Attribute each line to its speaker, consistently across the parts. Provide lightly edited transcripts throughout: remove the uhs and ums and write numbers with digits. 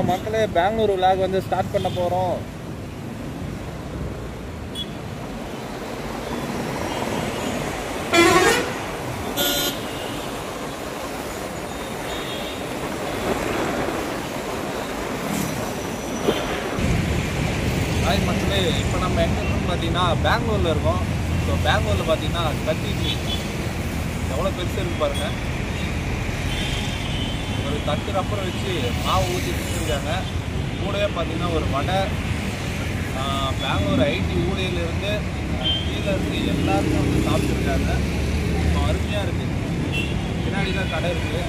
Speaker 1: மக்களே, பெங்களூர் விலாக் வந்து ஸ்டார்ட் பண்ண போகிறோம். ஹாய் மக்களே, இப்போ நம்ம எங்கே இருக்கோம்னு பார்த்தீங்கன்னா பெங்களூரில் இருக்கோம். ஸோ பெங்களூரில் பார்த்தீங்கன்னா கத்தி எவ்வளோ பெருசு இருக்கு பாருங்கள். ஒரு தட்டு ரப்பரை வச்சு மாவு ஊற்றி வச்சுருக்காங்க. கூடவே பார்த்தீங்கன்னா ஒரு வடை. பெங்களூர் ஐடி ஊழியிலேருந்து கீழே இருந்து எல்லாருக்கும் வந்து சாப்பிட்ருக்காங்க. அருமையாக இருக்குது. பின்னாடி தான் கடை இருக்குது.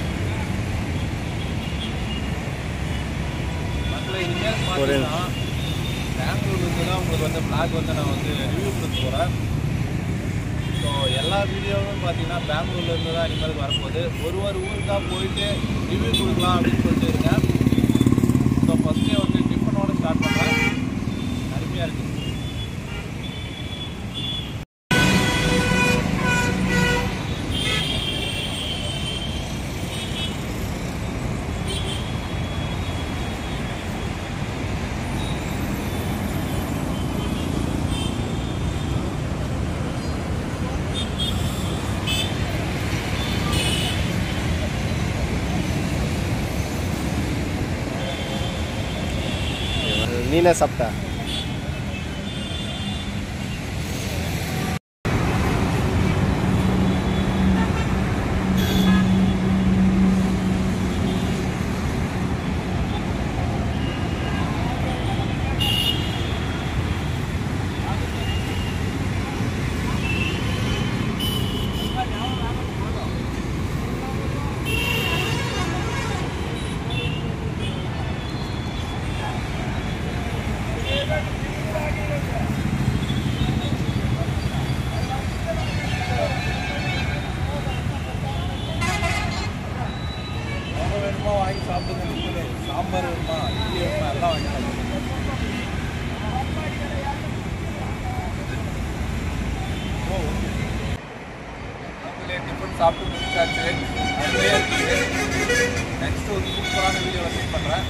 Speaker 1: மக்களை இனிமேல் பார்த்தீங்கன்னா பெங்களூர்லேருந்து தான் உங்களுக்கு வந்து பிளாக் வந்து நான் வந்து ரிவ்யூ கொடுக்க போகிறேன். ஸோ எல்லா வீடியோவும் பார்த்தீங்கன்னா பெங்களூர்லேருந்து தான் இனிமேல் வரப்போகுது. ஒரு ஊருக்காக போயிட்டு ரிவ்யூ கொடுக்கலாம் அப்படின்னு சொல்லிட்டு இருக்கேன். ஸோ ஃபஸ்ட்டே வந்து டிஃபனோடு ஸ்டார்ட் பண்ணுறேன். அருமையாக இருக்குது.
Speaker 2: நீனே சாப்பிட்டா?
Speaker 1: வேணுமா வாங்கி சாப்பிடுங்க. சாம்பார் வேணுமா, இட்லி வேணுமா, எல்லாம் வாங்கிக்கலாம். டிஃபன் சாப்பிட்டு முடிச்சாச்சு. நெக்ஸ்ட் ஒரு சூப்பரான வீடியோ மீட் பண்ணுறேன்.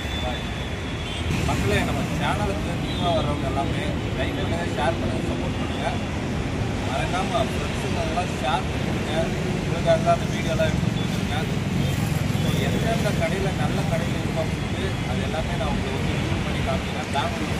Speaker 1: மக்களே, நம்ம சேனலுக்கு நியூவாக வர்றவங்க எல்லாமே லைக் பண்ணுங்க, ஷேர் பண்ணுங்க, சப்போர்ட் பண்ணுங்கள். மறக்காமல் ஃப்ரெண்ட்ஸுங்கெல்லாம் ஷேர் பண்ணிவிடுங்க. உங்களுக்காக தான் அந்த வீடியோலாம் எடுத்து போட்டுருக்கேன். ஸோ எந்தெந்த கடையில் நல்ல கடையில் இருக்கோம் அது எல்லாமே நான் உங்களுக்கு வந்து ரிவ்யூ பண்ணி காமிக்கிறேன். பெங்களூர்